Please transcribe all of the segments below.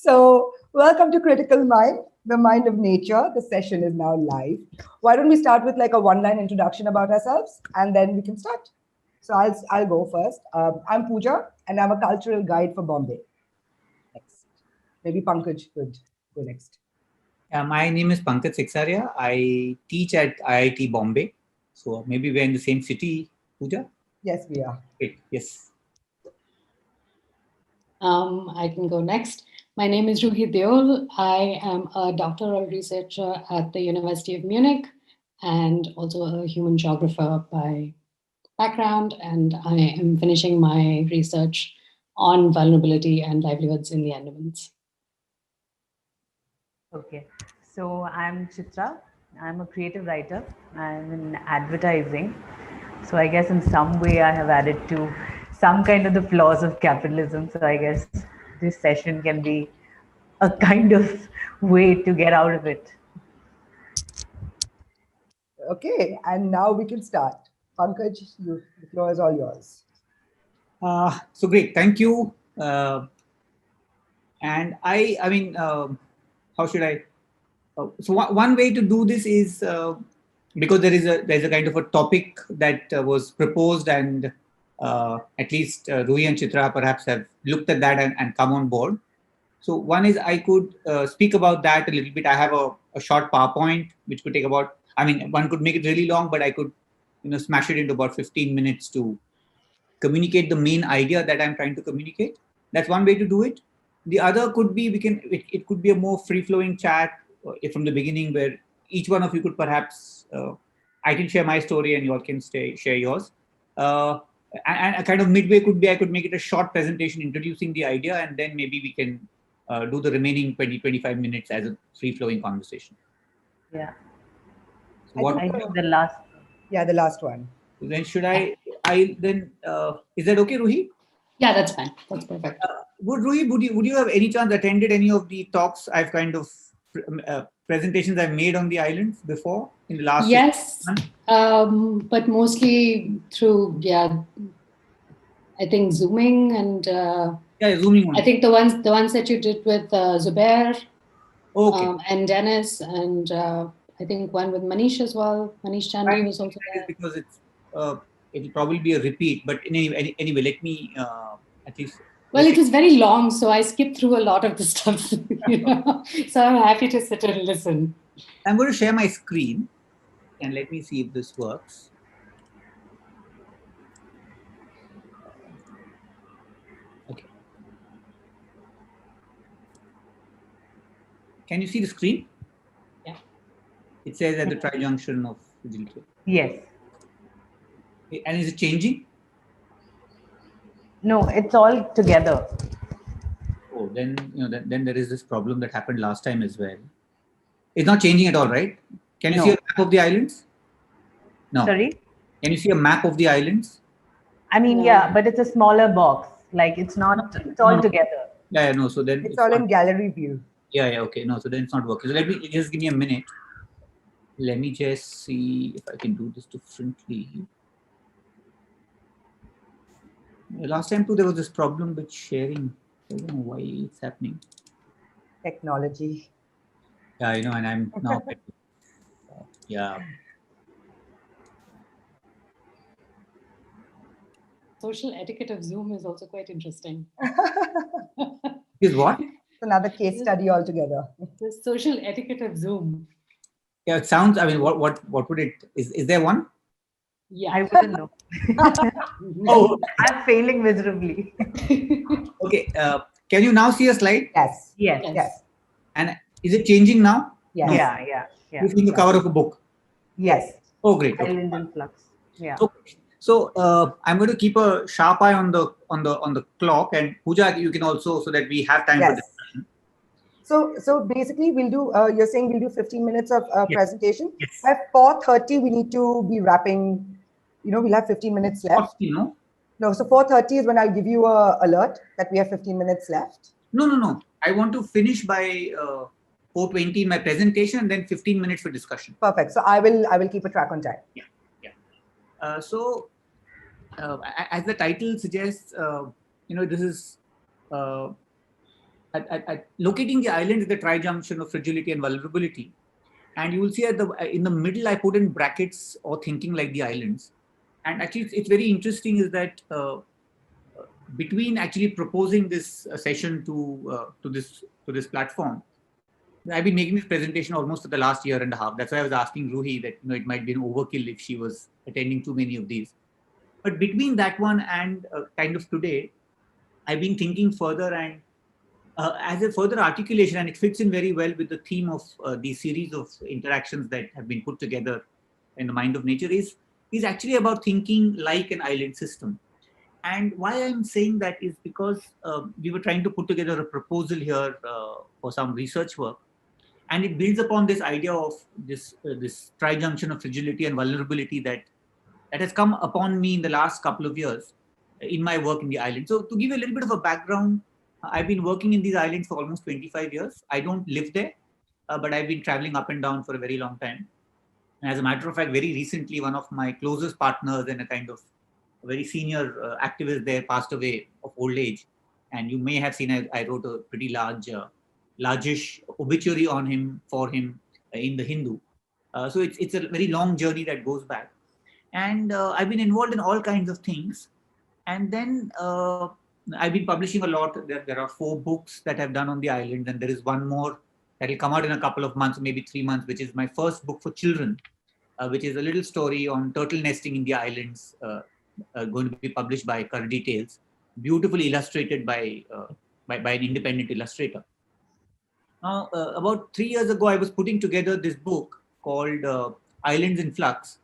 So, welcome to Critical Mind, the mind of nature. The session is now live. Why don't we start with like a one-line introduction about ourselves, and then we can start. So, I'll go first. I'm Pooja, and I'm a cultural guide for Bombay. Next, maybe Pankaj could go next. My name is Pankaj Siksaria. I teach at IIT Bombay. So maybe we're in the same city, Pooja? Yes, we are. Great. Yes. I can go next. My name is Ruhi Deol. I am a doctoral researcher at the University of Munich and also a human geographer by background. And I am finishing my research on vulnerability and livelihoods in the Andamans. Okay, so I'm Chitra. I'm a creative writer. I'm in advertising. So I guess in some way I have added to some kind of the flaws of capitalism. So I guess this session can be a kind of way to get out of it. Okay, and now we can start. Pankaj, the floor is all yours. So great. Thank you. And I mean, how should I? So one way to do this is because there's a kind of a topic that was proposed, and at least Ruhi and Chitra perhaps have looked at that and come on board. So one is I could speak about that a little bit. I have a short PowerPoint which could take about. I mean, one could make it really long, but I could, smash it into about 15 minutes to communicate the main idea that I'm trying to communicate. That's one way to do it. The other could be it could be a more free-flowing chat from the beginning, where each one of you could perhaps I can share my story and you all can share yours. And a kind of midway could be I could make it a short presentation introducing the idea, and then maybe we can do the remaining 20-25 minutes as a free-flowing conversation. Yeah. So I think the last. Yeah, the last one. Then should I then is that okay, Ruhi? Yeah, that's fine. That's perfect. Ruhi, would you have any chance attended any of the talks I've kind of presentations I've made on the islands before in the last? Yes, but mostly through I think Zooming and Zooming only. I think the ones that you did with Zubair and Dennis, and I think one with Manish as well. Manish Chandy was also there. Because it'll probably be a repeat, but anyway, let me at least. Well, it was very long, so I skipped through a lot of the stuff. So I'm happy to sit and listen. I'm going to share my screen, and let me see if this works. Okay. Can you see the screen? Yeah. It says at the tri-junction of Vigilante. Yes. And is it changing? No, it's all together. Oh, then then there is this problem that happened last time as well. It's not changing at all, right? Can you see a map of the islands? No. Sorry? Can you see a map of the islands? I mean, yeah, but it's a smaller box. Like it's not. It's all together. Yeah, no. So then it's all in gallery view. Yeah, okay. No, so then it's not working. So let me just give me a minute. Let me just see if I can do this differently. Last time too, there was this problem with sharing. I don't know why it's happening. Technology. Yeah, I know, and I'm now. Yeah. Social etiquette of Zoom is also quite interesting. Is what? It's another case study altogether. The social etiquette of Zoom. Yeah, it sounds. I mean, what would it? Is there one? Yeah, I wouldn't know. Oh, I'm failing miserably. Okay. Can you now see a slide? Yes. Yes. And is it changing now? Yes. Yeah. You've seen the cover of a book. Yes. Oh, great. Island in flux. Yeah. So I'm going to keep a sharp eye on the clock, and Pooja, you can also, so that we have time for discussion. So basically, we'll do. You're saying we'll do 15 minutes of presentation. Yes. At 4:30, we need to be wrapping. We'll have 15 minutes left. No, so 4:30 is when I'll give you a alert that we have 15 minutes left. No. I want to finish by 4:20 my presentation, and then 15 minutes for discussion. Perfect. So I will keep a track on time. Yeah. So as the title suggests, this is locating the island is the tri-junction of fragility and vulnerability. And you will see in the middle, I put in brackets or thinking like the islands. And actually, it's very interesting is that between actually proposing this session to this platform, I've been making this presentation almost for the last year and a half. That's why I was asking Ruhi that it might be an overkill if she was attending too many of these. But between that one and kind of today, I've been thinking further and as a further articulation, and it fits in very well with the theme of the series of interactions that have been put together in the Mind of Nature is actually about thinking like an island system. And why I'm saying that is because we were trying to put together a proposal here for some research work. And it builds upon this idea of this tri-junction of fragility and vulnerability that has come upon me in the last couple of years in my work in the island. So to give you a little bit of a background, I've been working in these islands for almost 25 years. I don't live there, but I've been traveling up and down for a very long time. And as a matter of fact, very recently, one of my closest partners and a kind of a very senior activist there passed away of old age. And you may have seen I wrote a pretty largish obituary on him, for him in the Hindu. So it's a very long journey that goes back. And I've been involved in all kinds of things. And then I've been publishing a lot. There are 4 books that I've done on the island, and there is one more that will come out in a couple of months, maybe 3 months, which is my first book for children, which is a little story on turtle nesting in the islands, going to be published by Kardi Tales, beautifully illustrated by an independent illustrator. Now, about 3 years ago, I was putting together this book called Islands in Flux,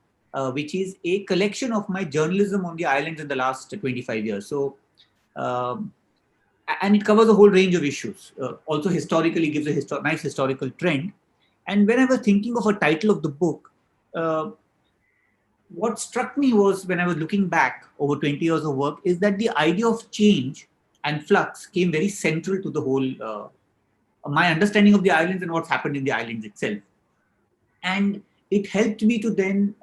which is a collection of my journalism on the islands in the last 25 years. So, and it covers a whole range of issues. Also historically gives a nice historical trend. And when I was thinking of a title of the book, what struck me was when I was looking back over 20 years of work is that the idea of change and flux came very central to the whole, my understanding of the islands and what's happened in the islands itself. And it helped me to then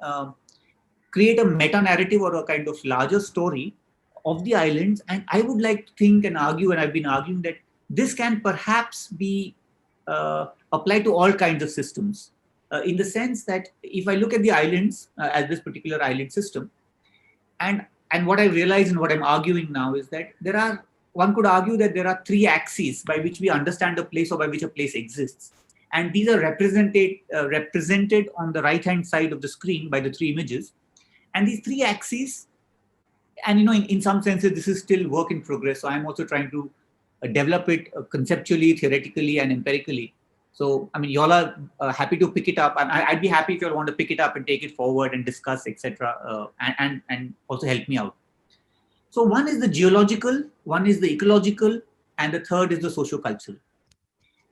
create a meta-narrative or a kind of larger story of the islands. And I would like to think and argue, and I've been arguing that this can perhaps be applied to all kinds of systems. In the sense that if I look at the islands as this particular island system, and what I realize and what I'm arguing now is that one could argue that there are 3 axes by which we understand a place or by which a place exists. And these are represented on the right-hand side of the screen by the 3 images. And these 3 axes, and in some senses, this is still work in progress. So I'm also trying to develop it conceptually, theoretically, and empirically. So, I mean, y'all are happy to pick it up. And I'd be happy if you all want to pick it up and take it forward and discuss, etc., and also help me out. So one is the geological, one is the ecological, and the third is the socio-cultural.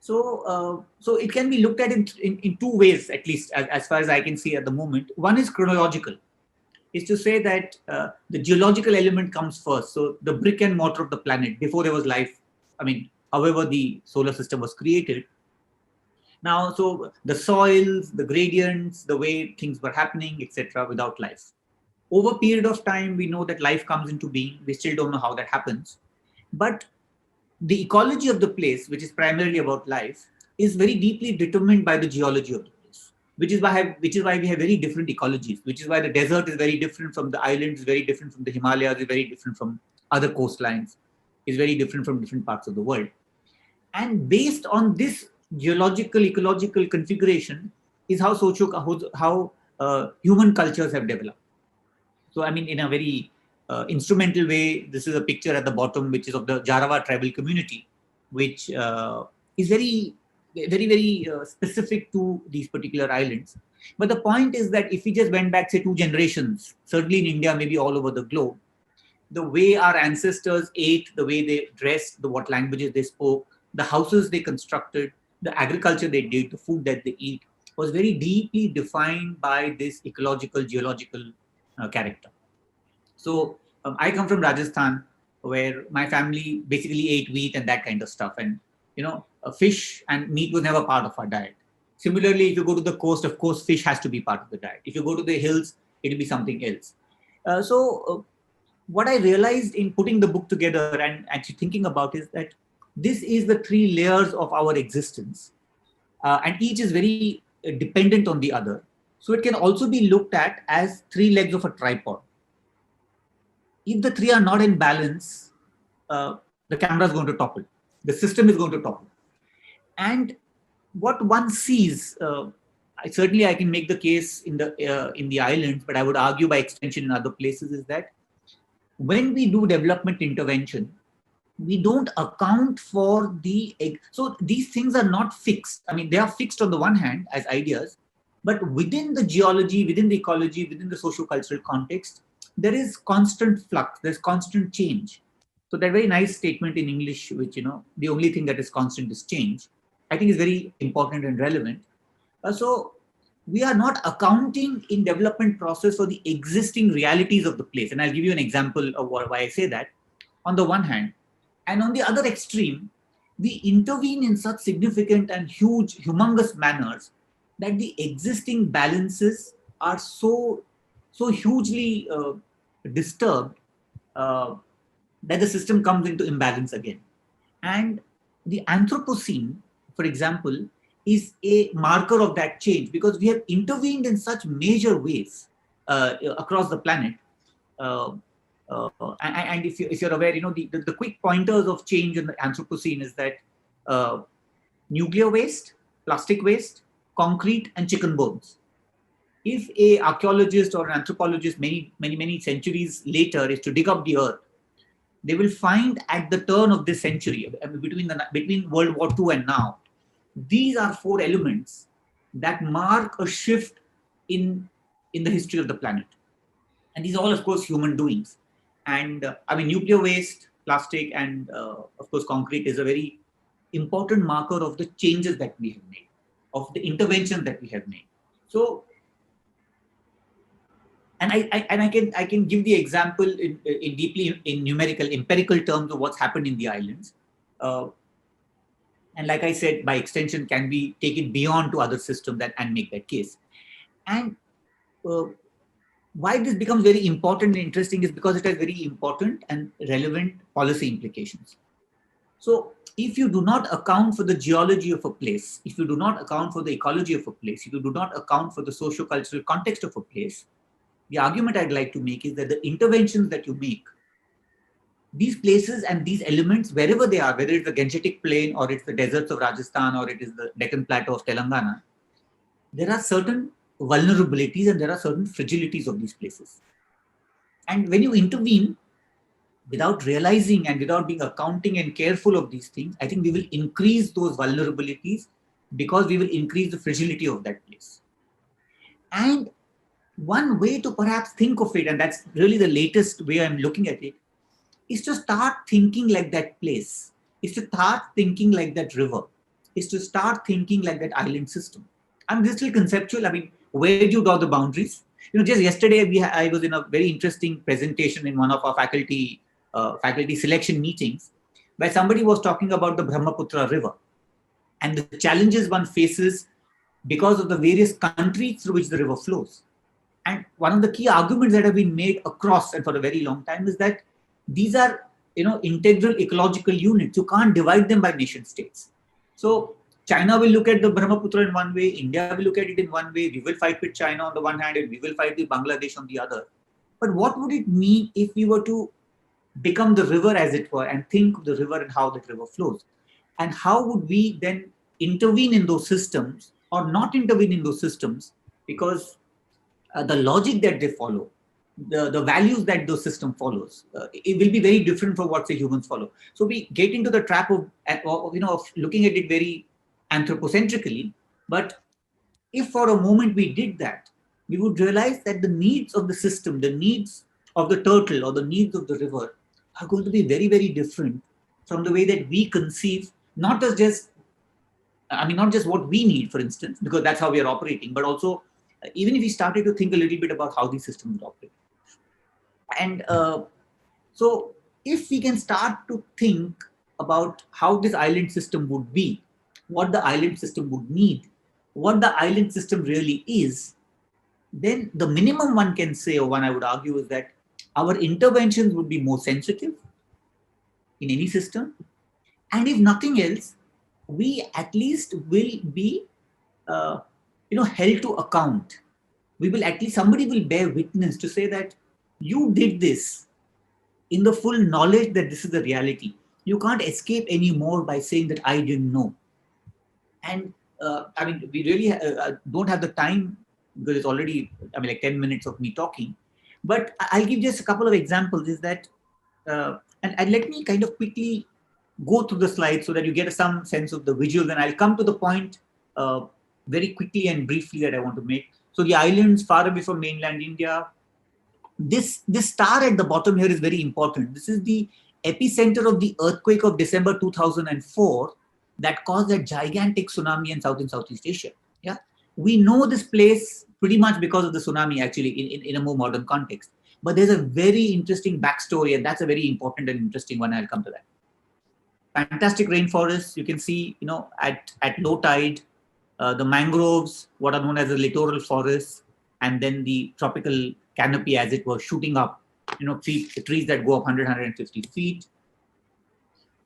So, so it can be looked at in 2 ways, at least as far as I can see at the moment. One is chronological, is to say that the geological element comes first. So the brick and mortar of the planet before there was life. I mean, however the solar system was created. Now, so the soils, the gradients, the way things were happening, etc., without life. Over a period of time, we know that life comes into being. We still don't know how that happens. But the ecology of the place, which is primarily about life, is very deeply determined by the geology of the place, which is why we have very different ecologies, which is why the desert is very different from the islands, very different from the Himalayas, is very different from other coastlines, is very different from different parts of the world. And based on this geological, ecological configuration is how human cultures have developed. So, I mean, in a very instrumental way, this is a picture at the bottom, which is of the Jarawa tribal community, which is very, very, very specific to these particular islands. But the point is that if we just went back, say, 2 generations, certainly in India, maybe all over the globe, the way our ancestors ate, the way they dressed, what languages they spoke, the houses they constructed, the agriculture they did, the food that they eat, was very deeply defined by this ecological, geological character. So I come from Rajasthan, where my family basically ate wheat and that kind of stuff. And, fish and meat was never part of our diet. Similarly, if you go to the coast, of course, fish has to be part of the diet. If you go to the hills, it'll be something else. So what I realized in putting the book together and actually thinking about is that this is the three layers of our existence, and each is very dependent on the other. So it can also be looked at as three legs of a tripod. If the three are not in balance, the camera is going to topple. The system is going to topple. And what one sees, certainly I can make the case in the islands, but I would argue by extension in other places, is that when we do development intervention, we don't account for so these things are not fixed. I mean, they are fixed on the one hand as ideas, but within the geology, within the ecology, within the socio-cultural context, there is constant flux, there's constant change. So that very nice statement in English, which, the only thing that is constant is change, I think is very important and relevant. So we are not accounting in development process for the existing realities of the place. And I'll give you an example of why I say that. On the one hand, and on the other extreme, we intervene in such significant and humongous manners that the existing balances are so hugely disturbed that the system comes into imbalance again. And the Anthropocene, for example, is a marker of that change, because we have intervened in such major ways across the planet. And if you're aware, the quick pointers of change in the Anthropocene is that nuclear waste, plastic waste, concrete, and chicken bones. If a archaeologist or an anthropologist many centuries later is to dig up the earth, they will find at the turn of this century, between World War II and now, these are four elements that mark a shift in the history of the planet. And these are all, of course, human doings. And nuclear waste, plastic, and of course, concrete is a very important marker of the changes that we have made, of the interventions that we have made. So, and I can give the example in deeply in numerical, empirical terms of what's happened in the islands. And like I said, by extension, can we take it beyond to other systems and make that case? And why this becomes very important and interesting is because it has very important and relevant policy implications. So if you do not account for the geology of a place, if you do not account for the ecology of a place, if you do not account for the socio-cultural context of a place, the argument I'd like to make is that the interventions that you make, these places and these elements, wherever they are, whether it's the Gangetic Plain or it's the deserts of Rajasthan or it is the Deccan Plateau of Telangana, there are certain vulnerabilities and there are certain fragilities of these places. And when you intervene without realizing and without being accounting and careful of these things, I think we will increase those vulnerabilities because we will increase the fragility of that place. And one way to perhaps think of it, and that's really the latest way I'm looking at it, is to start thinking like that place, is to start thinking like that river, is to start thinking like that island system. I'm just little conceptual. I mean, where do you draw the boundaries? Just yesterday, I was in a very interesting presentation in one of our faculty selection meetings, where somebody was talking about the Brahmaputra River and the challenges one faces because of the various countries through which the river flows. And one of the key arguments that have been made across and for a very long time is that these are, integral ecological units. You can't divide them by nation states. So China will look at the Brahmaputra in one way, India will look at it in one way, we will fight with China on the one hand, and we will fight with Bangladesh on the other. But what would it mean if we were to become the river, as it were, and think of the river and how that river flows? And how would we then intervene in those systems or not intervene in those systems? Because the logic that they follow, the values that the system follows, it will be very different from what, say, humans follow. So we get into the trap of looking at it very anthropocentrically. But if for a moment we did that, we would realize that the needs of the system, the needs of the turtle or the needs of the river are going to be very, very different from the way that we conceive, not just what we need, for instance, because that's how we are operating, but also even if we started to think a little bit about how these systems operate. And so if we can start to think about how this island system would be, what the island system would need, what the island system really is, then the minimum one can say, or one I would argue, is that our interventions would be more sensitive in any system, And if nothing else, we at least will be, held to account. We will at least, somebody will bear witness to say that you did this in the full knowledge that this is the reality. You can't escape anymore by saying that I didn't know. And we really don't have the time because it's already, like 10 minutes of me talking. But I'll give just a couple of examples. Is that, and let me kind of quickly go through the slides so that you get some sense of the visuals, and I'll come to the point very quickly and briefly that I want to make. So the islands far away from mainland India. This star at the bottom here is very important. This is the epicenter of the earthquake of December 2004 that caused a gigantic tsunami in South and Southeast Asia. Yeah, we know this place pretty much because of the tsunami, actually, in a more modern context. But there's a very interesting backstory, and that's a very important and interesting one. I'll come to that. Fantastic rainforests. You can see, at low tide, the mangroves, what are known as the littoral forests, and then the tropical canopy, as it were, shooting up, trees that go up 100, 150 feet.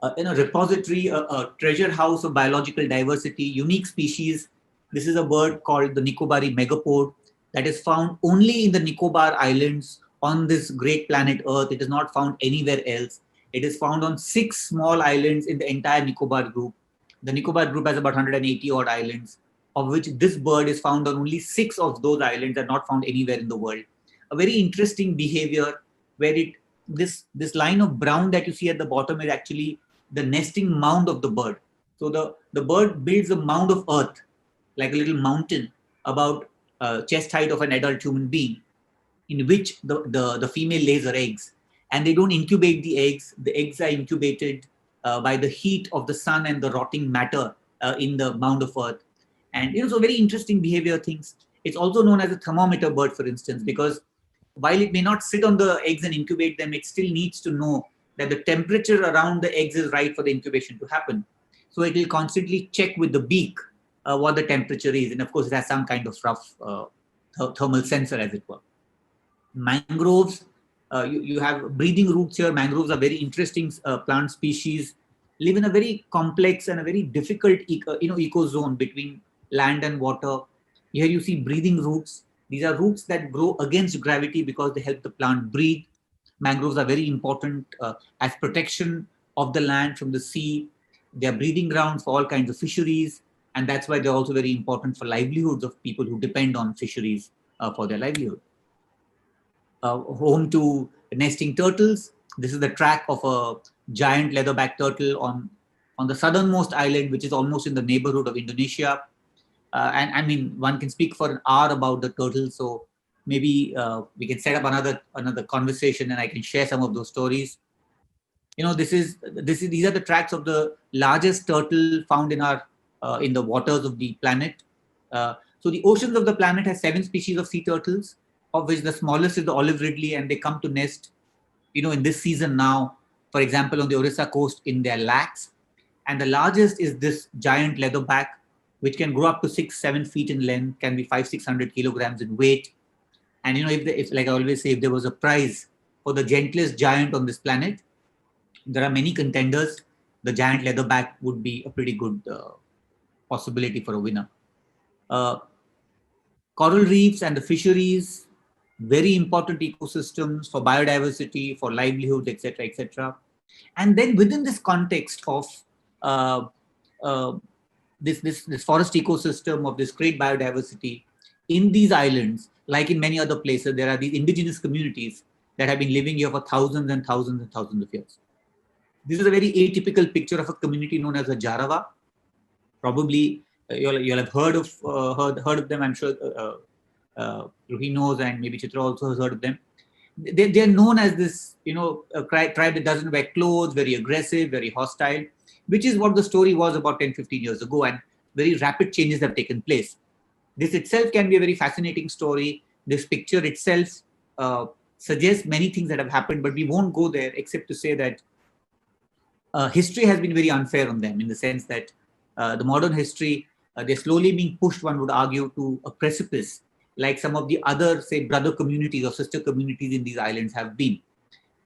Repository, a treasure house of biological diversity, unique species. This is a bird called the Nicobari megapode that is found only in the Nicobar Islands on this great planet Earth. It is not found anywhere else. It is found on 6 small islands in the entire Nicobar group. The Nicobar group has about 180 odd islands, of which this bird is found on only 6 of those islands and not found anywhere in the world. A very interesting behavior where this line of brown that you see at the bottom is actually the nesting mound of the bird. So the bird builds a mound of earth, like a little mountain, about chest height of an adult human being, in which the female lays her eggs. And they don't incubate the eggs. The eggs are incubated by the heat of the sun and the rotting matter in the mound of earth. And so very interesting behavior things. It's also known as a thermometer bird, for instance, because while it may not sit on the eggs and incubate them, it still needs to know that the temperature around the eggs is right for the incubation to happen. So it will constantly check with the beak what the temperature is. And of course, it has some kind of rough thermal sensor, as it were. Mangroves, you have breathing roots here. Mangroves are very interesting plant species, live in a very complex and a very difficult ecozone between land and water. Here you see breathing roots. These are roots that grow against gravity because they help the plant breathe. Mangroves are very important as protection of the land from the sea. They are breeding grounds for all kinds of fisheries, and that's why they're also very important for livelihoods of people who depend on fisheries for their livelihood. Home to nesting turtles. This is the track of a giant leatherback turtle on the southernmost island, which is almost in the neighborhood of Indonesia. And I mean, one can speak for an hour about the turtle, so maybe we can set up another conversation, and I can share some of those stories. These are the tracks of the largest turtle found in the waters of the planet. So the oceans of the planet has 7 species of sea turtles, of which the smallest is the olive ridley, and they come to nest, in this season now, for example, on the Orissa coast in their laks. And the largest is this giant leatherback, which can grow up to 6-7 feet in length, can be 500-600 kilograms in weight. And if like I always say, if there was a prize for the gentlest giant on this planet, there are many contenders. The giant leatherback would be a pretty good possibility for a winner. Coral reefs and the fisheries, very important ecosystems for biodiversity, for livelihoods, etc., etc. And then within this context of this forest ecosystem, of this great biodiversity, in these islands, like in many other places, there are these indigenous communities that have been living here for thousands and thousands and thousands of years. This is a very atypical picture of a community known as a Jarawa. Probably you'll have heard of them. I'm sure Ruhi knows, and maybe Chitra also has heard of them. They are known as this, a tribe that doesn't wear clothes, very aggressive, very hostile, which is what the story was about 10-15 years ago, and very rapid changes have taken place. This itself can be a very fascinating story. This picture itself suggests many things that have happened, but we won't go there except to say that history has been very unfair on them, in the sense that the modern history, they're slowly being pushed, one would argue, to a precipice, like some of the other, say, brother communities or sister communities in these islands have been.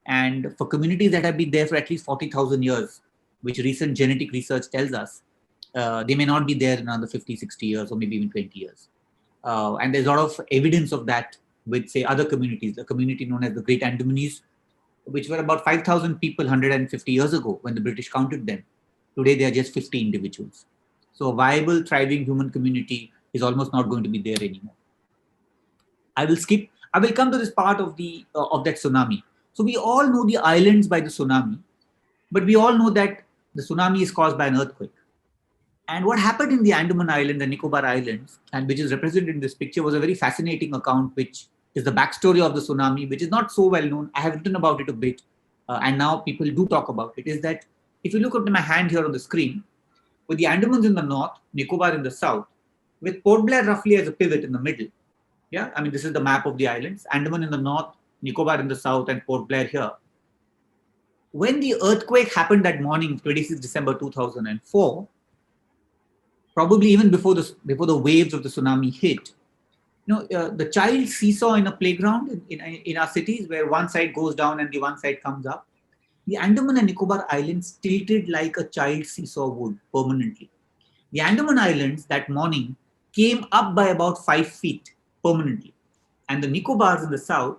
And for communities that have been there for at least 40,000 years, which recent genetic research tells us, they may not be there in another 50, 60 years, or maybe even 20 years. And there's a lot of evidence of that with, say, other communities, a community known as the Great Andamanese, which were about 5,000 people 150 years ago when the British counted them. Today, they are just 50 individuals. So a viable, thriving human community is almost not going to be there anymore. I will come to this part of that tsunami. So we all know the islands by the tsunami, but we all know that the tsunami is caused by an earthquake. And what happened in the Andaman Island and Nicobar Islands, and which is represented in this picture, was a very fascinating account, which is the backstory of the tsunami, which is not so well known. I have written about it a bit, and now people do talk about it. Is that if you look at my hand here on the screen, with the Andamans in the north, Nicobar in the south, with Port Blair roughly as a pivot in the middle. Yeah, I mean, this is the map of the islands. Andaman in the north, Nicobar in the south, and Port Blair here. When the earthquake happened that morning, 26 December 2004, probably even before the waves of the tsunami hit, the child seesaw in a playground in our cities, where one side goes down and the one side comes up. The Andaman and Nicobar Islands tilted like a child seesaw would permanently. The Andaman Islands that morning came up by about 5 feet permanently. And the Nicobars in the south,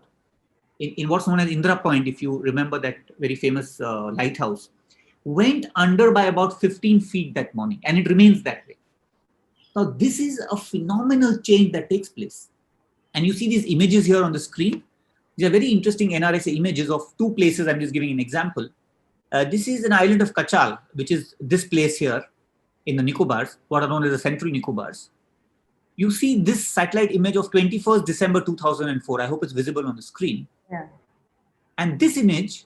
in what's known as Indra Point, if you remember that very famous lighthouse, went under by about 15 feet that morning, and it remains that way. Now, this is a phenomenal change that takes place. And you see these images here on the screen. These are very interesting NRSA images of two places. I'm just giving an example. This is an island of Kachal, which is this place here in the Nicobars, what are known as the Central Nicobars. You see this satellite image of 21st December 2004. I hope it's visible on the screen. Yeah. And this image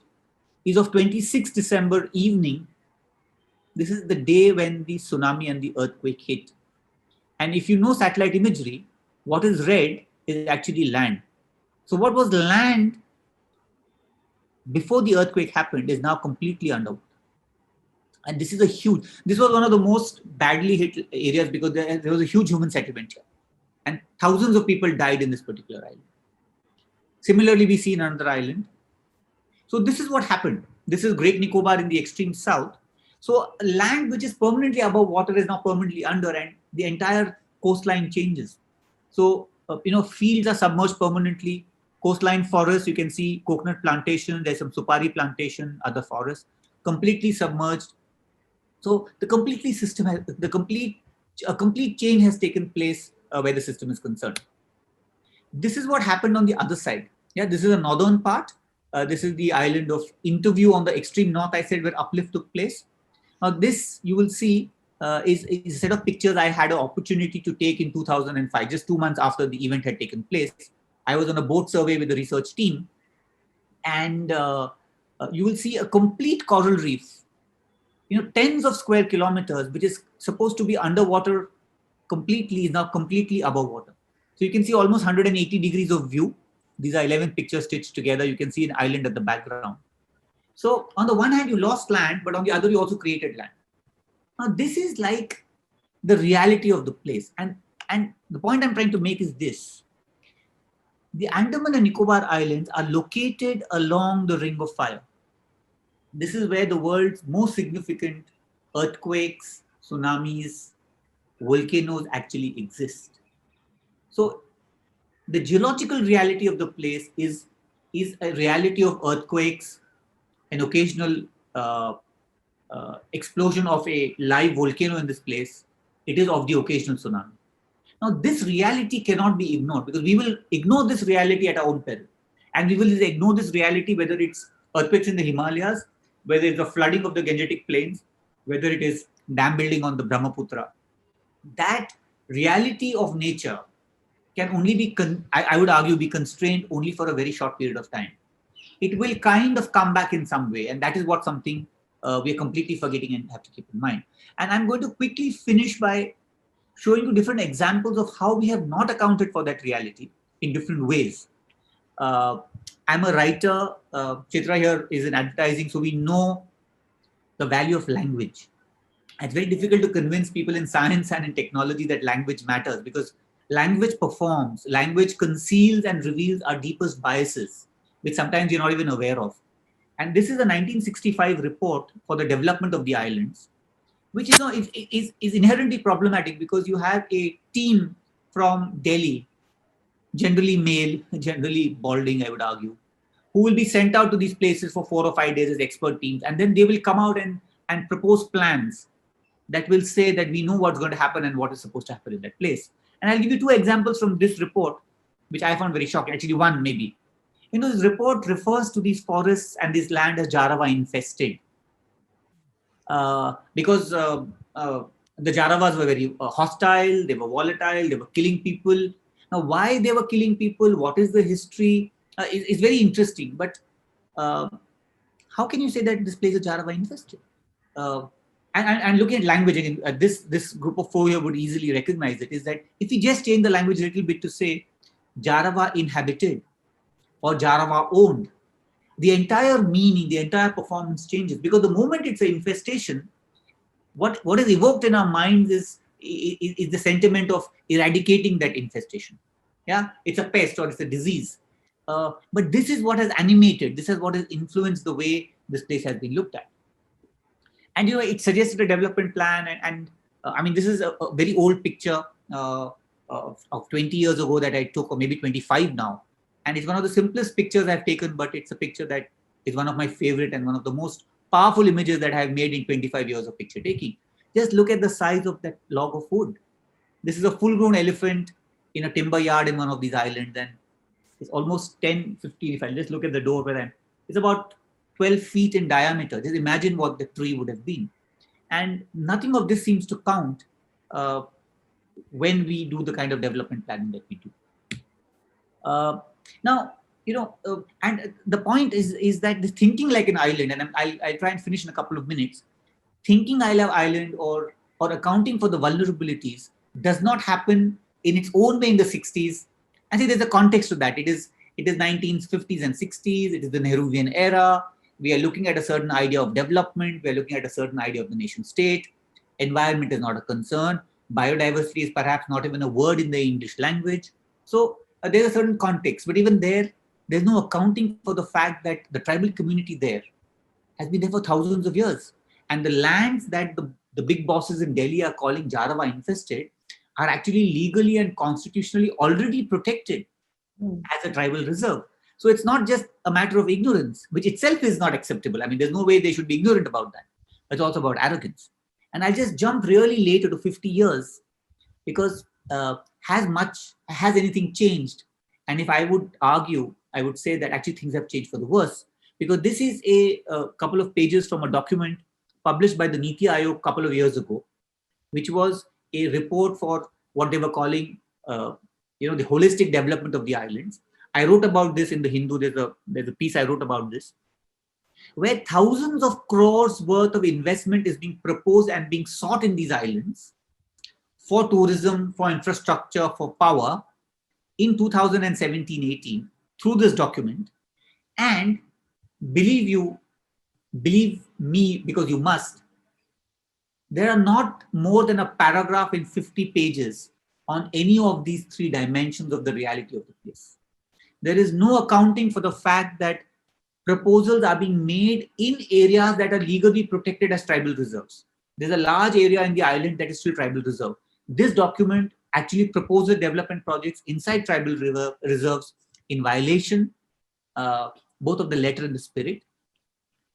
is of 26th December evening. This is the day when the tsunami and the earthquake hit. And if you know satellite imagery, what is red is actually land. So what was land before the earthquake happened is now completely underwater. And this was one of the most badly hit areas because there was a huge human settlement here. And thousands of people died in this particular island. Similarly, we see in another island. So this is what happened. This is Great Nicobar in the extreme south. So land which is permanently above water is now permanently under, and the entire coastline changes. So, fields are submerged permanently. Coastline forests, you can see coconut plantation, there's some supari plantation, other forests, completely submerged. So a complete change has taken place where the system is concerned. This is what happened on the other side. Yeah, this is the northern part. This is the island of Interview on the extreme north, I said, where uplift took place. Now this, you will see, is a set of pictures I had an opportunity to take in 2005, just 2 months after the event had taken place. I was on a boat survey with the research team, and you will see a complete coral reef, tens of square kilometers, which is supposed to be underwater completely, is now completely above water. So you can see almost 180 degrees of view. These are 11 pictures stitched together. You can see an island at the background. So on the one hand, you lost land, but on the other, you also created land. Now, this is like the reality of the place. And the point I'm trying to make is this. The Andaman and Nicobar Islands are located along the Ring of Fire. This is where the world's most significant earthquakes, tsunamis, volcanoes actually exist. So the geological reality of the place is a reality of earthquakes, an occasional explosion of a live volcano in this place. It is of the occasional tsunami. Now, this reality cannot be ignored, because we will ignore this reality at our own peril. And we will ignore this reality whether it's earthquakes in the Himalayas, whether it's the flooding of the Gangetic Plains, whether it is dam building on the Brahmaputra. That reality of nature can only be, I would argue, be constrained only for a very short period of time. It will kind of come back in some way, and that is what something we are completely forgetting and have to keep in mind. And I'm going to quickly finish by showing you different examples of how we have not accounted for that reality in different ways. I'm a writer. Chitra here is in advertising, so we know the value of language. It's very difficult to convince people in science and in technology that language matters, because language performs, language conceals and reveals our deepest biases, which sometimes you're not even aware of. And this is a 1965 report for the development of the islands, which is inherently problematic because you have a team from Delhi, generally male, generally balding, I would argue, who will be sent out to these places for 4 or 5 days as expert teams. And then they will come out and propose plans that will say that we know what's going to happen and what is supposed to happen in that place. And I'll give you 2 examples from this report, which I found very shocking. Actually, one maybe. This report refers to these forests and this land as Jarawa infested. Because the Jaravas were very hostile, they were volatile, they were killing people. Now, why they were killing people, what is the history, is very interesting. But how can you say that this place is Jarawa infested? And looking at language, again, this group of 4 here would easily recognize it, is that if we just change the language a little bit to say Jarawa inhabited or Jarawa owned, the entire meaning, the entire performance changes. Because the moment it's an infestation, what is evoked in our minds is the sentiment of eradicating that infestation. Yeah, it's a pest or it's a disease. But this is what has animated, this is what has influenced the way this place has been looked at. And it suggested a development plan. And I mean, this is a very old picture of 20 years ago that I took, or maybe 25 now. And it's one of the simplest pictures I've taken, but it's a picture that is one of my favorite and one of the most powerful images that I've made in 25 years of picture taking. Just look at the size of that log of wood. This is a full-grown elephant in a timber yard in one of these islands, and it's almost 10, 15, if I just look at the door where it's about 12 feet in diameter. Just imagine what the tree would have been. And nothing of this seems to count when we do the kind of development planning that we do. Now, and the point is that the thinking like an island, and I'll try and finish in a couple of minutes, thinking island or accounting for the vulnerabilities does not happen in its own way in the 60s. I think there's a context to that. It is 1950s and 60s. It is the Nehruvian era. We are looking at a certain idea of development. We are looking at a certain idea of the nation state. Environment is not a concern. Biodiversity is perhaps not even a word in the English language. So there's a certain context, but even there's no accounting for the fact that the tribal community there has been there for thousands of years. And the lands that the big bosses in Delhi are calling Jarawa infested are actually legally and constitutionally already protected as a tribal reserve. So it's not just a matter of ignorance, which itself is not acceptable. I mean, there's no way they should be ignorant about that. It's also about arrogance. And I'll just jump really later to 50 years because has anything changed? And if I would argue, I would say that actually things have changed for the worse, because this is a couple of pages from a document published by the Niti Aayog a couple of years ago, which was a report for what they were calling, the holistic development of the islands. I wrote about this in the Hindu. There's a piece I wrote about this, where thousands of crores worth of investment is being proposed and being sought in these islands for tourism, for infrastructure, for power in 2017-18 through this document. And believe me, because you must, there are not more than a paragraph in 50 pages on any of these 3 dimensions of the reality of the place. There is no accounting for the fact that proposals are being made in areas that are legally protected as tribal reserves. There's a large area in the island that is still tribal reserve. This document actually proposes development projects inside tribal reserves in violation both of the letter and the spirit.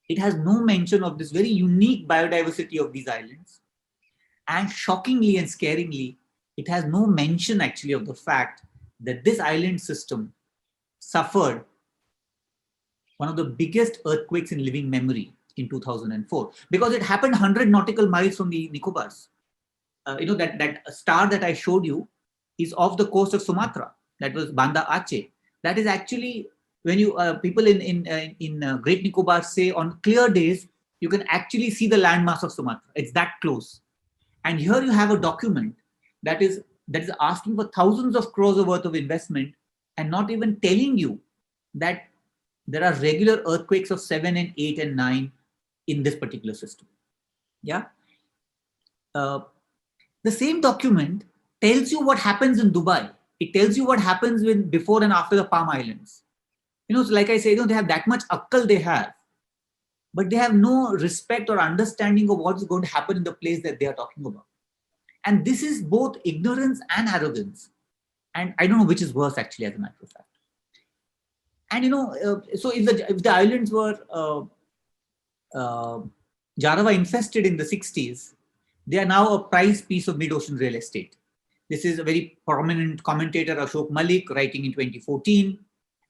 It has no mention of this very unique biodiversity of these islands. And shockingly and scaringly, it has no mention actually of the fact that this island system suffered one of the biggest earthquakes in living memory in 2004, because it happened 100 nautical miles from the Nicobars. That star that I showed you is off the coast of Sumatra. That was Banda Aceh. That is actually, when you people in Great Nicobar say on clear days, you can actually see the landmass of Sumatra. It's that close. And here you have a document that is asking for thousands of crores worth of investment and not even telling you that there are regular earthquakes of 7 and 8 and 9 in this particular system. Yeah. The same document tells you what happens in Dubai. It tells you what happens before and after the Palm Islands. So like I say, they have that much akkal they have. but they have no respect or understanding of what is going to happen in the place that they are talking about. And this is both ignorance and arrogance. And I don't know which is worse, actually, as a matter of fact. And so if the islands were Jarawa infested in the 60s, they are now a prized piece of mid-ocean real estate. This is a very prominent commentator, Ashok Malik, writing in 2014.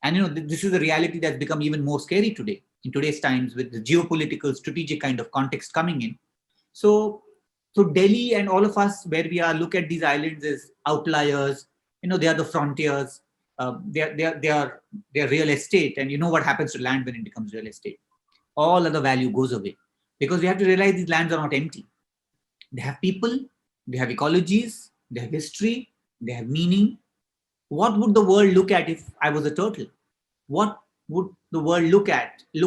And this is a reality that's become even more scary today, in today's times, with the geopolitical, strategic kind of context coming in. So Delhi and all of us where we are look at these islands as outliers. They are the frontiers. They are real estate, and you know what happens to land when it becomes real estate. All other value goes away, because we have to realize these lands are not empty. They have people, they have ecologies, they have history, they have meaning. What would the world look at if I was a turtle? What would the world look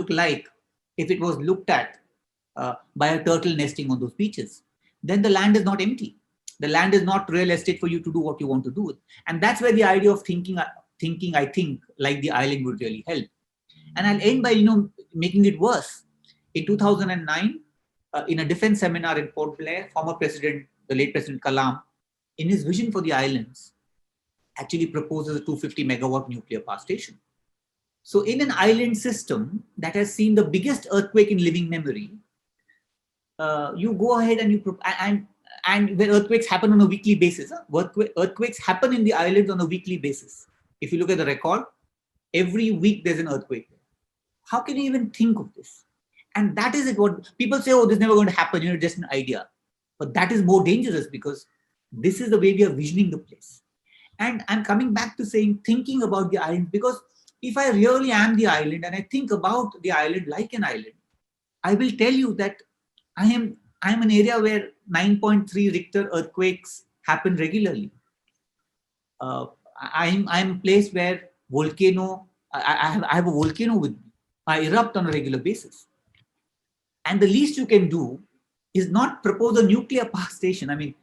like if it was looked at by a turtle nesting on those beaches? Then the land is not empty. The land is not real estate for you to do what you want to do with. And that's where the idea of thinking, I think, like the island would really help. And I'll end by, making it worse. In 2009, in a defense seminar in Port Blair, the late President Kalam, in his vision for the islands, actually proposes a 250 megawatt nuclear power station. So in an island system that has seen the biggest earthquake in living memory, you go ahead and and when earthquakes happen on a weekly basis, earthquakes happen in the islands on a weekly basis. If you look at the record, every week there's an earthquake. How can you even think of this? And that is it. What people say, oh, this is never going to happen, just an idea. But that is more dangerous, because this is the way we are visioning the place. And I'm coming back to saying, thinking about the island, because if I really am the island and I think about the island like an island, I will tell you that I'm an area where 9.3 Richter earthquakes happen regularly. I'm a place where I have a volcano with me. I erupt on a regular basis. And the least you can do is not propose a nuclear power station. I mean,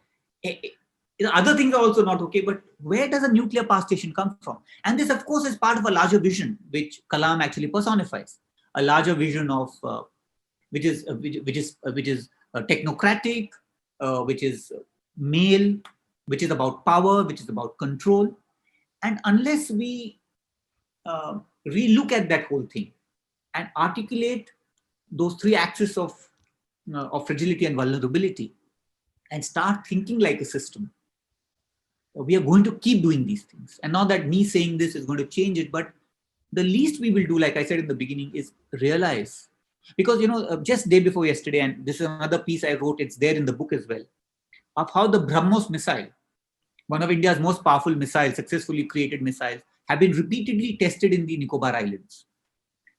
other things are also not okay, but where does a nuclear power station come from? And this, of course, is part of a larger vision, which Kalam actually personifies. A larger vision of which is technocratic, which is male, which is about power, which is about control. And unless we relook at that whole thing and articulate those three axes of fragility and vulnerability and start thinking like a system, we are going to keep doing these things. And not that me saying this is going to change it, but the least we will do, like I said in the beginning, is realize. Because, just day before yesterday, and this is another piece I wrote, it's there in the book as well, of how the BrahMos missile, one of India's most powerful missiles, successfully created missiles, have been repeatedly tested in the Nicobar Islands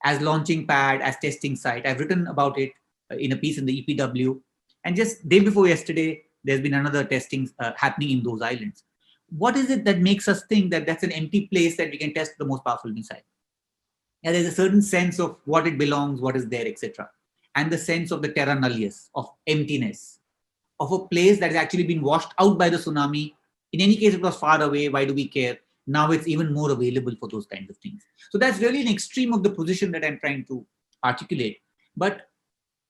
as launching pad, as testing site. I've written about it in a piece in the EPW. And just day before yesterday, there's been another testing happening in those islands. What is it that makes us think that that's an empty place that we can test the most powerful missile? And there's a certain sense of what it belongs, what is there, etc. And the sense of the terra nullius, of emptiness, of a place that has actually been washed out by the tsunami. In any case, it was far away. Why do we care? Now it's even more available for those kinds of things. So that's really an extreme of the position that I'm trying to articulate. But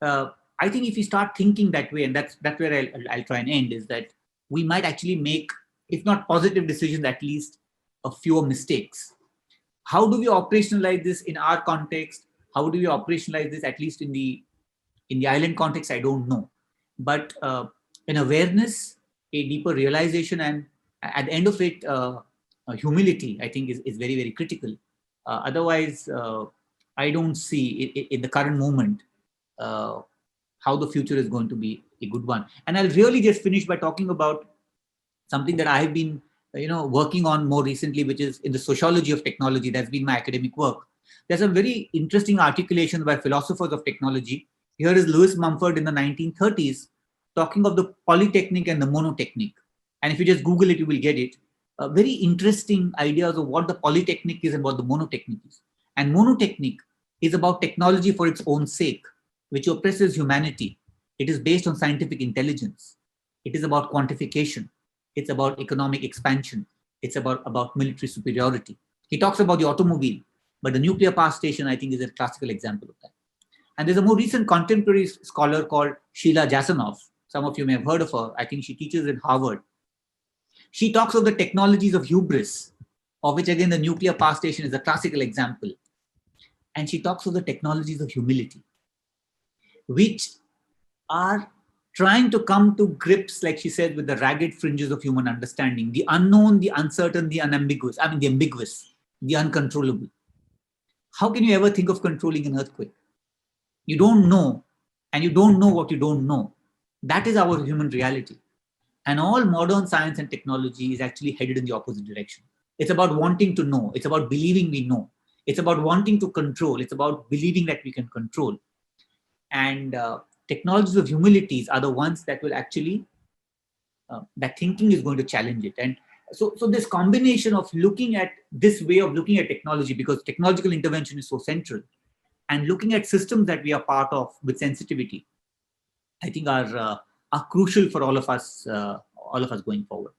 I think if you start thinking that way, and that's where I'll try and end, is that we might actually make, if not positive decisions, at least a fewer mistakes. How do we operationalize this in our context? How do we operationalize this, at least in the island context? I don't know. But an awareness, a deeper realization, and at the end of it, humility, I think, is very, very critical. Otherwise, I don't see in the current moment how the future is going to be a good one. And I'll really just finish by talking about something that I've been working on more recently, which is in the sociology of technology. That's been my academic work. There's a very interesting articulation by philosophers of technology. Here is Lewis Mumford in the 1930s talking of the polytechnic and the monotechnic. And if you just Google it, you will get it. Very interesting ideas of what the polytechnic is and what the monotechnic is. And monotechnic is about technology for its own sake, which oppresses humanity. It is based on scientific intelligence. It is about quantification. It's about economic expansion. It's about military superiority. He talks about the automobile, but the nuclear power station, I think, is a classical example of that. And there's a more recent contemporary scholar called Sheila Jasanoff. Some of you may have heard of her. I think she teaches in Harvard. She talks of the technologies of hubris, of which again the nuclear power station is a classical example. And she talks of the technologies of humility, which are trying to come to grips, like she said, with the ragged fringes of human understanding, the unknown, the uncertain, the unambiguous, the ambiguous, the uncontrollable. How can you ever think of controlling an earthquake? You don't know, and you don't know what you don't know. That is our human reality. And all modern science and technology is actually headed in the opposite direction. It's about wanting to know. It's about believing we know. It's about wanting to control. It's about believing that we can control. And technologies of humilities are the ones that will actually, that thinking is going to challenge it. And so this combination of looking at this way of looking at technology, because technological intervention is so central, and looking at systems that we are part of with sensitivity, I think are crucial for all of us going forward.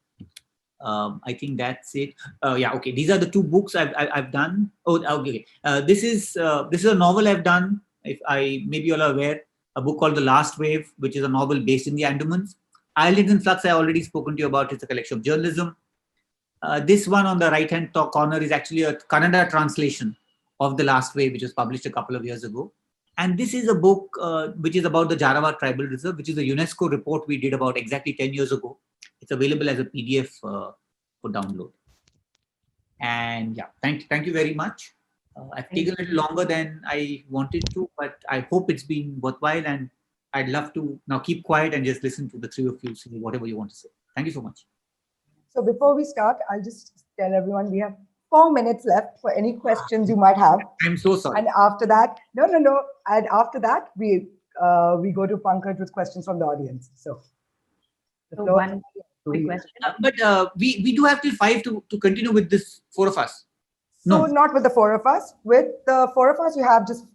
I think that's it. Yeah, okay. These are the two books I've done. Oh, okay. This is a novel I've done. If maybe you're aware, a book called The Last Wave, which is a novel based in the Andamans. Islands in Flux, I already spoken to you about. It's a collection of journalism. This one on the right-hand top corner is actually a Kannada translation of The Last Wave, which was published a couple of years ago. And this is a book which is about the Jarawa Tribal Reserve, which is a UNESCO report we did about exactly 10 years ago. It's available as a PDF for download. And yeah, thank you very much. I've taken a little longer than I wanted to, but I hope it's been worthwhile, and I'd love to now keep quiet and just listen to the three of you say whatever you want to say. Thank you so much. So before we start, I'll just tell everyone we have 4 minutes left for any questions you might have. I'm so sorry. And after that, no. And after that, we go to Pankaj with questions from the audience. So one quick question. But we do have till 5 to continue with this 4 of us. So not with the 4 of us. With the 4 of us, you have just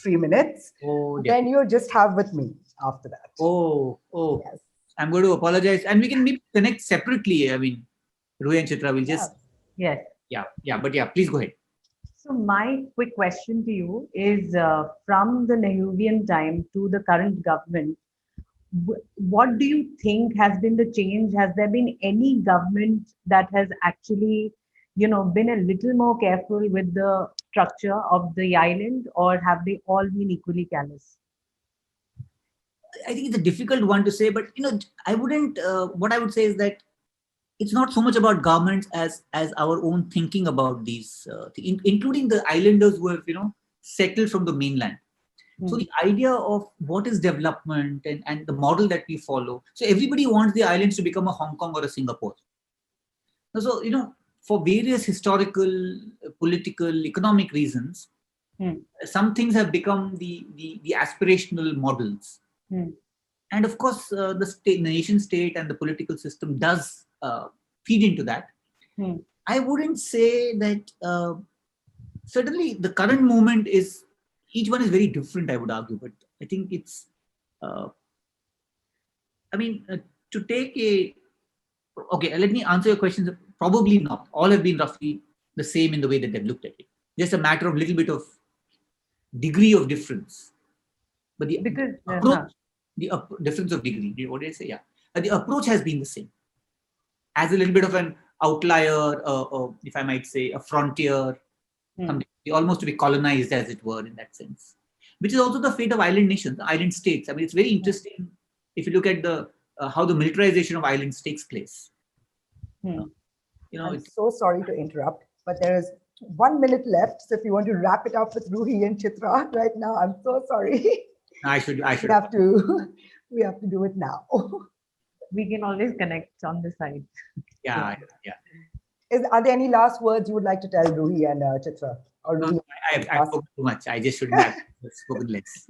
3 minutes. Oh, then you just have with me after that. Oh. Yes. I'm going to apologize. And we can maybe connect separately. I mean, Ruhi and Chitra will just... Yes. Yeah. But yeah, please go ahead. So my quick question to you is, from the Nehruvian time to the current government, what do you think has been the change? Has there been any government that has actually, been a little more careful with the structure of the island, or have they all been equally callous? I think it's a difficult one to say, but I wouldn't. What I would say is that it's not so much about governments as our own thinking about these, including the islanders who have settled from the mainland. So the idea of what is development and the model that we follow. So everybody wants the islands to become a Hong Kong or a Singapore. So for various historical, political, economic reasons, some things have become the aspirational models. And of course, the nation state and the political system does feed into that. I wouldn't say that certainly the current movement is, each one is very different, I would argue, but I think it's, to take okay, let me answer your questions. Probably not. All have been roughly the same in the way that they've looked at it. Just a matter of little bit of degree of difference. But the approach, the difference of degree, what did I say? Yeah. The approach has been the same. As a little bit of an outlier, if I might say, a frontier, almost to be colonized, as it were, in that sense. Which is also the fate of island nations, island states. I mean, it's very interesting if you look at the how the militarization of islands takes place. I'm so sorry to interrupt, but there is 1 minute left. So if you want to wrap it up with Ruhi and Chitra right now, I'm so sorry. I should. We have to do it now. We can always connect on the side. Yeah. Are there any last words you would like to tell Ruhi and Chitra? Or no, I've spoken too much. I just shouldn't have spoken less.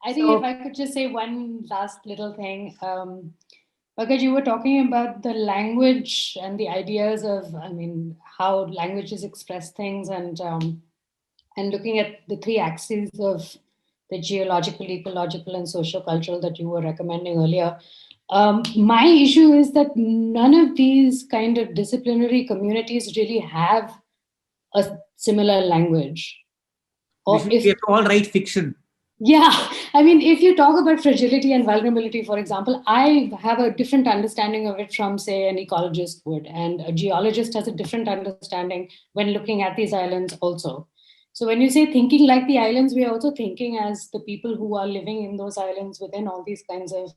I think if I could just say one last little thing. Pankaj, you were talking about the language and the ideas of, how languages express things, and looking at the 3 axes of the geological, ecological, and socio-cultural that you were recommending earlier. My issue is that none of these kind of disciplinary communities really have a similar language. We have to all write fiction. Yeah, I mean, if you talk about fragility and vulnerability, for example, I have a different understanding of it from, say, an ecologist would, and a geologist has a different understanding when looking at these islands also. So when you say thinking like the islands, we are also thinking as the people who are living in those islands within all these kinds of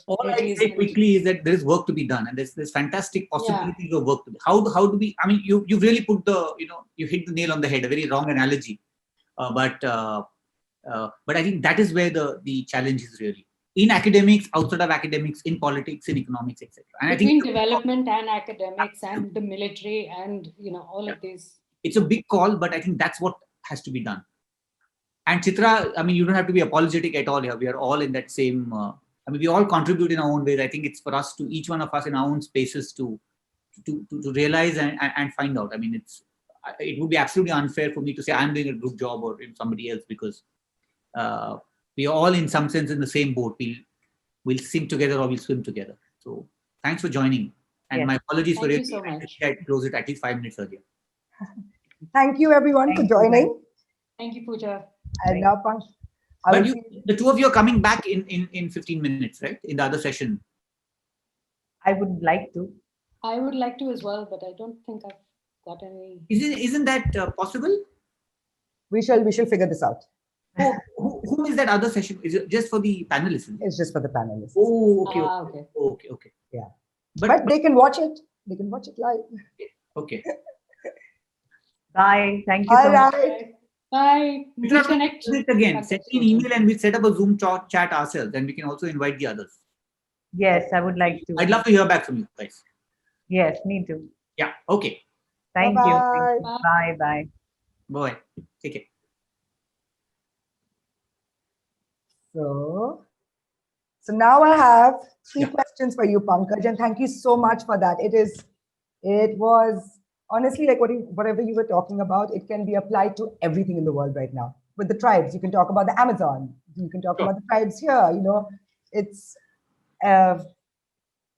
All I veggies say and- quickly is that there is work to be done, and there's fantastic possibilities of work to be. How do we? I mean, you really put you hit the nail on the head. A very wrong analogy, but I think that is where the challenge is really in academics, outside of academics, in politics, in economics, etc. And between I think development and academics and the military and all of these. it's a big call, but I think that's what has to be done. And Chitra, I mean, you don't have to be apologetic at all here. We are all in that same. I mean, we all contribute in our own ways. I think it's for us to each one of us in our own spaces to realize and find out. I mean, it would be absolutely unfair for me to say I'm doing a good job or somebody else, because we are all in some sense in the same boat. We'll sink together or we'll swim together. So thanks for joining. And my apologies for Thank you so much. I close it at least 5 minutes earlier. Thank you, everyone, for Thank you. joining. Thank you, Pooja. And now, Pank, But the two of you are coming back in 15 minutes, right? In the other session. I would like to. I would like to as well, but I don't think I've got any. Isn't that possible? we shall figure this out. Who is that other session? Is it just for the panelists? It's just for the panelists. Oh, okay. Okay. Yeah. But They can watch it. They can watch it live. okay. Bye. Thank you All so much. right. Bye. We'll Disconnect. do it again. Send me an email and we'll set up a Zoom chat ourselves, and we can also invite the others. Yes, I would like to. I'd love to hear back from you guys. Yes, me too. Yeah. Okay. Thank you. Bye-bye. Thank you. Bye. Bye. Bye. Take care. So now I have three Yeah. questions for you, Pankaj, and thank you so much for that. It was honestly like whatever you were talking about, it can be applied to everything in the world right now. With the tribes, you can talk about the Amazon, you can talk about the tribes here, it's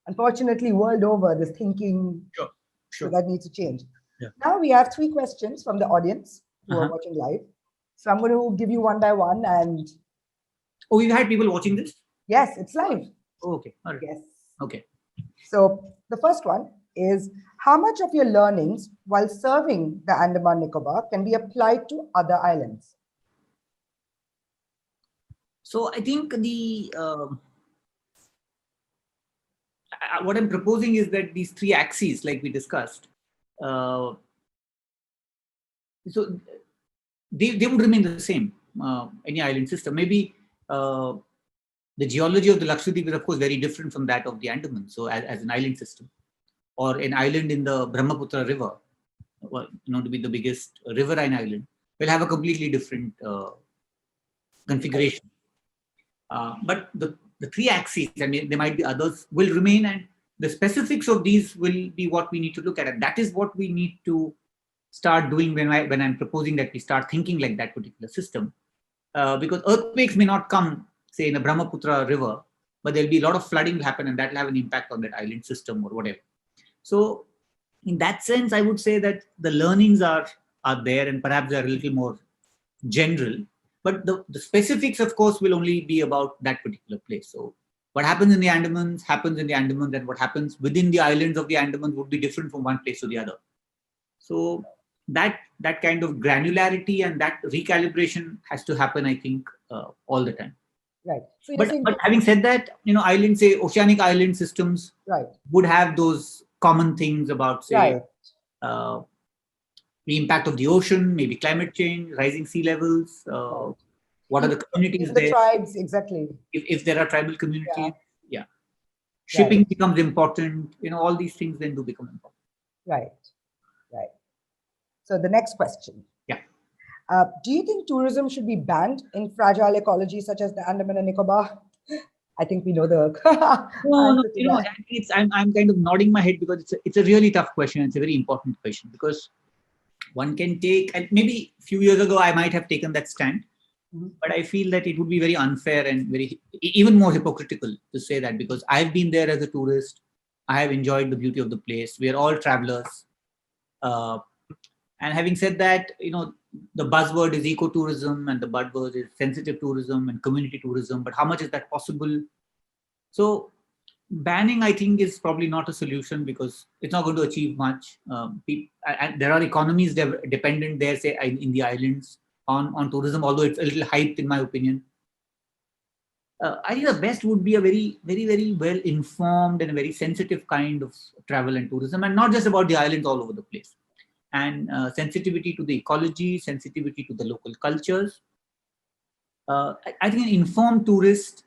unfortunately world over, this thinking Sure. that needs to change. Yeah. Now we have three questions from the audience who are watching live. So I'm going to give you one by one, and Oh, we've had people watching this? yes, it's live. Oh, okay. All right. Yes. Okay. So the first one is, how much of your learnings while serving the Andaman Nicobar can be applied to other islands? So I think what I'm proposing is that these three axes, like we discussed, so they would remain the same, any island system. Maybe the geology of the Lakshadweep is, of course, very different from that of the Andaman. So as an island system, or an island in the Brahmaputra River, to be the biggest riverine island, will have a completely different configuration. But the three axes, I mean, there might be others, will remain, and the specifics of these will be what we need to look at. And that is what we need to start doing when I'm proposing that we start thinking like that particular system. Because earthquakes may not come, say, in the Brahmaputra River, but there'll be a lot of flooding will happen, and that will have an impact on that island system or whatever. So in that sense, I would say that the learnings are there, and perhaps they're a little more general. But the specifics, of course, will only be about that particular place. So what happens in the Andamans happens in the Andamans, and what happens within the islands of the Andamans would be different from one place to the other. So that kind of granularity and that recalibration has to happen, I think, all the time. Right. So But having said that, islands, say oceanic island systems, right, would have those common things about, say, right, the impact of the ocean, maybe climate change, rising sea levels. What are the communities the there? tribes, exactly. If there are tribal communities, shipping becomes important. All these things then do become important. Right. So the next question. Yeah. Do you think tourism should be banned in fragile ecologies such as the Andaman and Nicobar? I think we know the No, answer to that. I'm kind of nodding my head because it's a really tough question. It's a very important question, because one can take, and maybe a few years ago I might have taken that stand, but I feel that it would be very unfair and even more hypocritical to say that, because I've been there as a tourist. I have enjoyed the beauty of the place. We are all travelers. And having said that, the buzzword is ecotourism and the buzzword is sensitive tourism and community tourism, but how much is that possible? So banning, I think, is probably not a solution because it's not going to achieve much. And there are economies dependent there, say in the islands, on tourism, although it's a little hyped in my opinion. I think the best would be a very, very, very well informed and a very sensitive kind of travel and tourism, and not just about the islands, all over the place. And sensitivity to the ecology, sensitivity to the local cultures. I think an informed tourist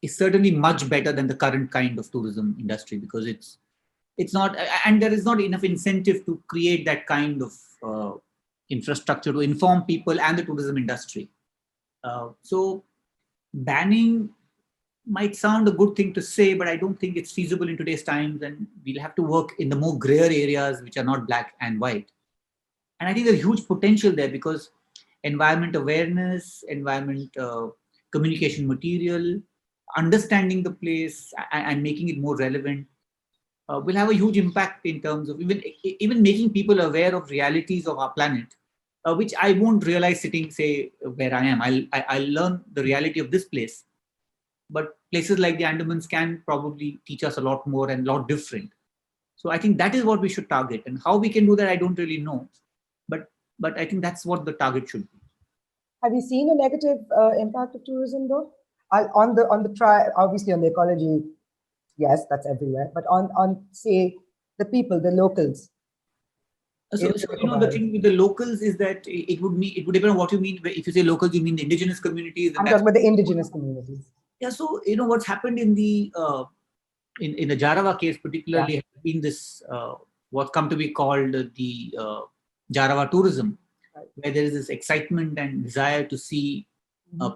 is certainly much better than the current kind of tourism industry, because it's not, and there is not enough incentive to create that kind of infrastructure to inform people and the tourism industry. So banning might sound a good thing to say, but I don't think it's feasible in today's times, and we'll have to work in the more grayer areas which are not black and white. And I think there's huge potential there, because environment awareness, environment communication material, understanding the place and making it more relevant will have a huge impact in terms of even making people aware of realities of our planet, which I won't realize sitting, say, where I am. I'll learn the reality of this place. But places like the Andamans can probably teach us a lot more and a lot different. So I think that is what we should target. And how we can do that, I don't really know. But I think that's what the target should be. Have you seen a negative impact of tourism though? Obviously on the ecology, yes, that's everywhere. But on say the people, the locals. So the thing with the locals is that it would depend on what you mean. If you say locals, you mean the indigenous communities. I'm talking about the indigenous communities. Yeah, so what's happened in the Jarawa case particularly has been this what's come to be called the Jarawa tourism, right, where there is this excitement and desire to see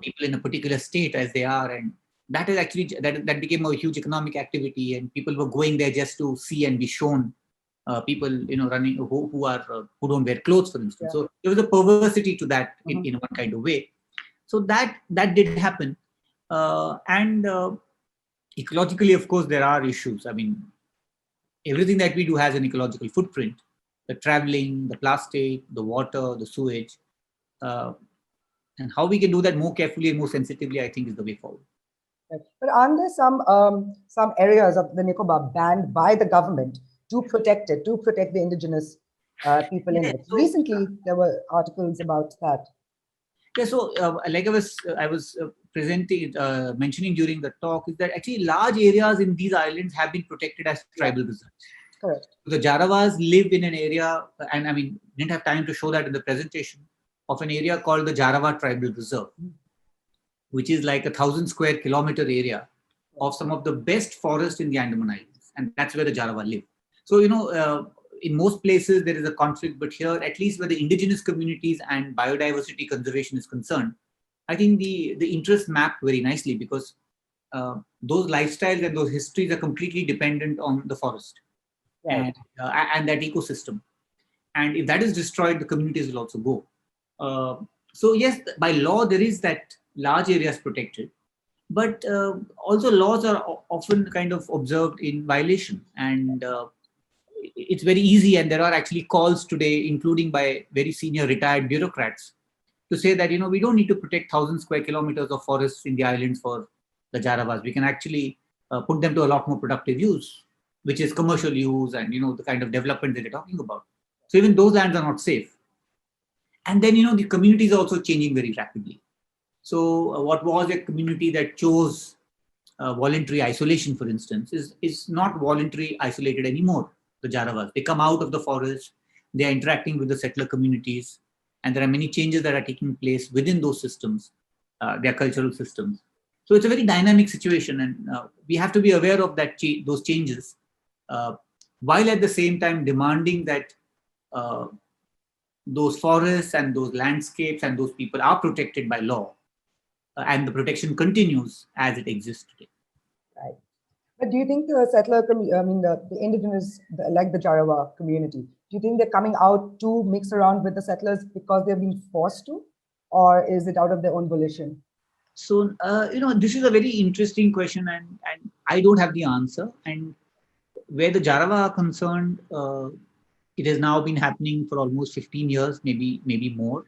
people in a particular state as they are, and that is actually that became a huge economic activity, and people were going there just to see and be shown people running who don't wear clothes, for instance. So there was a perversity to that in one kind of way. So that did happen. And ecologically, of course, there are issues. I mean, everything that we do has an ecological footprint. The traveling, the plastic, the water, the sewage. And how we can do that more carefully and more sensitively, I think, is the way forward. Right. But aren't there some areas of the Nicobar banned by the government to protect the indigenous people in it? Recently, there were articles about that. Yeah, so like I was mentioning during the talk, is that actually large areas in these islands have been protected as tribal reserves. Correct. The Jarawas live in an area, and I mean, didn't have time to show that in the presentation, of an area called the Jarawa Tribal Reserve, which is like 1,000 square kilometer area of some of the best forest in the Andaman Islands, and that's where the Jarawa live. So in most places there is a conflict, but here, at least where the indigenous communities and biodiversity conservation is concerned, I think the interests map very nicely, because those lifestyles and those histories are completely dependent on the forest, right, and that ecosystem. And if that is destroyed, the communities will also go. So yes, by law there is that large areas protected, but also laws are often kind of observed in violation, and it's very easy, and there are actually calls today, including by very senior retired bureaucrats, to say that we don't need to protect 1,000 square kilometers of forests in the islands for the Jarawas. We can actually put them to a lot more productive use, which is commercial use and the kind of development that they're talking about. So even those lands are not safe. And then the communities are also changing very rapidly. So what was a community that chose voluntary isolation, for instance, is not voluntary isolated anymore. The Jarawas, they come out of the forest, they are interacting with the settler communities, and there are many changes that are taking place within those systems, their cultural systems. So it's a very dynamic situation, and we have to be aware of those changes, while at the same time demanding that those forests and those landscapes and those people are protected by law, and the protection continues as it exists today. Right. But do you think the settler, the indigenous, like the Jarawa community, do you think they're coming out to mix around with the settlers because they're being forced to, or is it out of their own volition? So, this is a very interesting question, and I don't have the answer. And where the Jarawa are concerned, it has now been happening for almost 15 years, maybe more.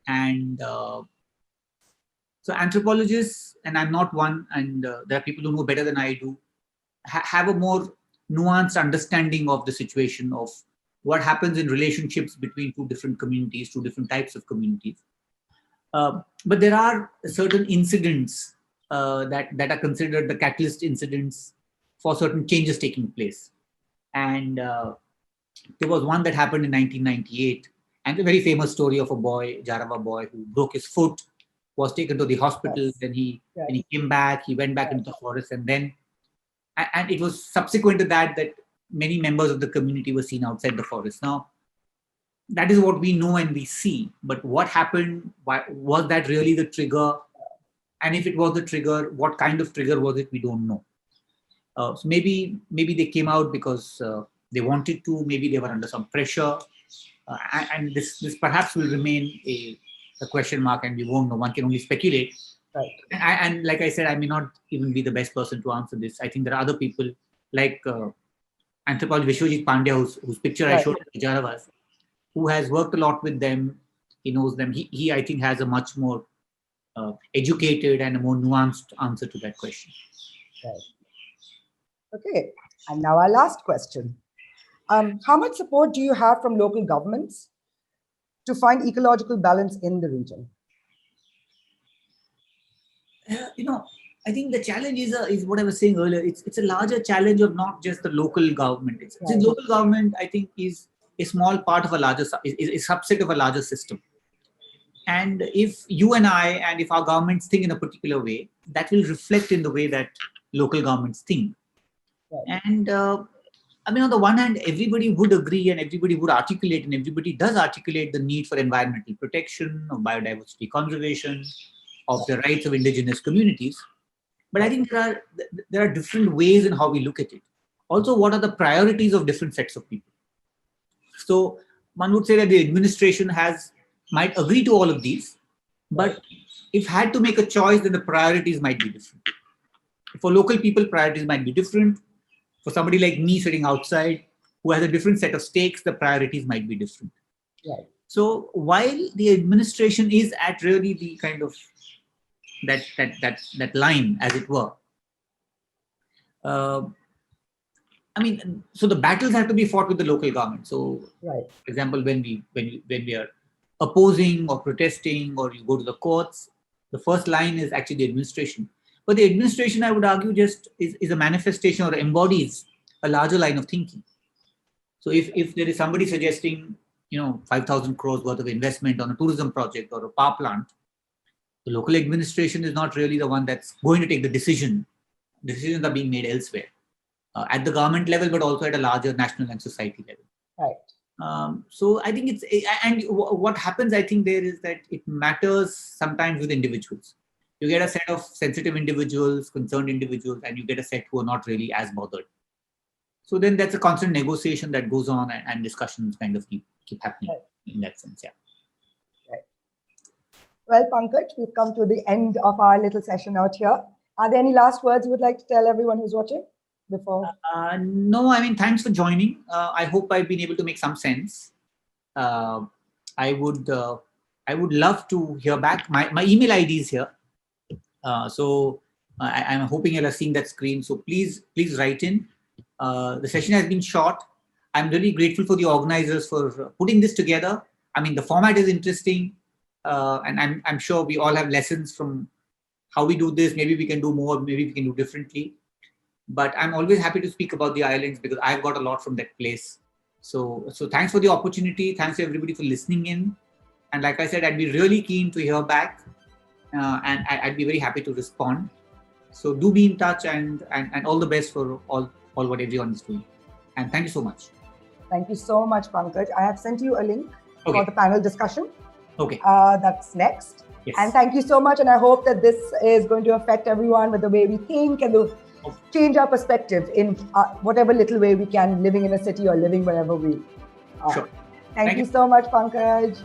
And so anthropologists, and I'm not one, and there are people who know better than I do, have a more nuanced understanding of the situation of what happens in relationships between two different communities, two different types of communities. But there are certain incidents that are considered the catalyst incidents for certain changes taking place. And there was one that happened in 1998, and the very famous story of a boy, Jarawa boy, who broke his foot, was taken to the hospital. Yes. Then he Yes. when he came back, he went back into the forest, and then and it was subsequent to that many members of the community were seen outside the forest. Now, that is what we know and we see. But what happened? Why, was that really the trigger? And if it was the trigger, what kind of trigger was it? We don't know. So maybe they came out because they wanted to. Maybe they were under some pressure, and this perhaps will remain a question mark, and we won't know. One can only speculate. Right. And like I said, I may not even be the best person to answer this. I think there are other people like anthropologist Vishwajit Pandya, whose picture I showed at the Jarawas, who has worked a lot with them. He knows them. He I think has a much more educated and a more nuanced answer to that question. Right. Okay. And now our last question. How much support do you have from local governments to find ecological balance in the region? I think the challenge is what I was saying earlier. It's a larger challenge of not just the local government. Right. Local government, I think, is a small part of a larger, is a subset of a larger system. And if you and I, and if our governments think in a particular way, that will reflect in the way that local governments think. Right. And on the one hand, everybody would agree and everybody would articulate, and everybody does articulate the need for environmental protection, of biodiversity conservation, of the rights of indigenous communities. But I think there are different ways in how we look at it. Also, what are the priorities of different sets of people? So one would say that the administration might agree to all of these, but if had to make a choice, then the priorities might be different. For local people, priorities might be different. For somebody like me sitting outside who has a different set of stakes, the priorities might be different. Right. So while the administration is at really the kind of that line, as it were, so the battles have to be fought with the local government. So, right. For example, when we are opposing or protesting, or you go to the courts, the first line is actually the administration. But the administration, I would argue, just is a manifestation or embodies a larger line of thinking. So if there is somebody suggesting 5,000 crores worth of investment on a tourism project or a power plant, the local administration is not really the one that's going to take the decision. Decisions are being made elsewhere, at the government level, but also at a larger national and society level. Right. So I think what happens, I think, there is that it matters sometimes with individuals. You get a set of sensitive individuals, concerned individuals, and you get a set who are not really as bothered. So then that's a constant negotiation that goes on, and discussions kind of keep happening in that sense. Yeah. Well, Pankaj, we've come to the end of our little session out here. Are there any last words you would like to tell everyone who's watching before? No, thanks for joining. I hope I've been able to make some sense. I would love to hear back. My email ID is here. So I'm hoping you'll have seen that screen. So please write in. The session has been short. I'm really grateful for the organizers for putting this together. The format is interesting. And I'm sure we all have lessons from how we do this. Maybe we can do more, maybe we can do differently. But I'm always happy to speak about the islands because I've got a lot from that place. So thanks for the opportunity. Thanks to everybody for listening in. And like I said, I'd be really keen to hear back, and I'd be very happy to respond. So do be in touch, and all the best for all what everyone is doing. And thank you so much. Thank you so much, Pankaj. I have sent you a link Okay. for the panel discussion. Okay. That's next. Yes. And thank you so much. And I hope that this is going to affect everyone with the way we think and change our perspective in whatever little way we can, living in a city or living wherever we are. Sure. Thank you so much, Pankaj.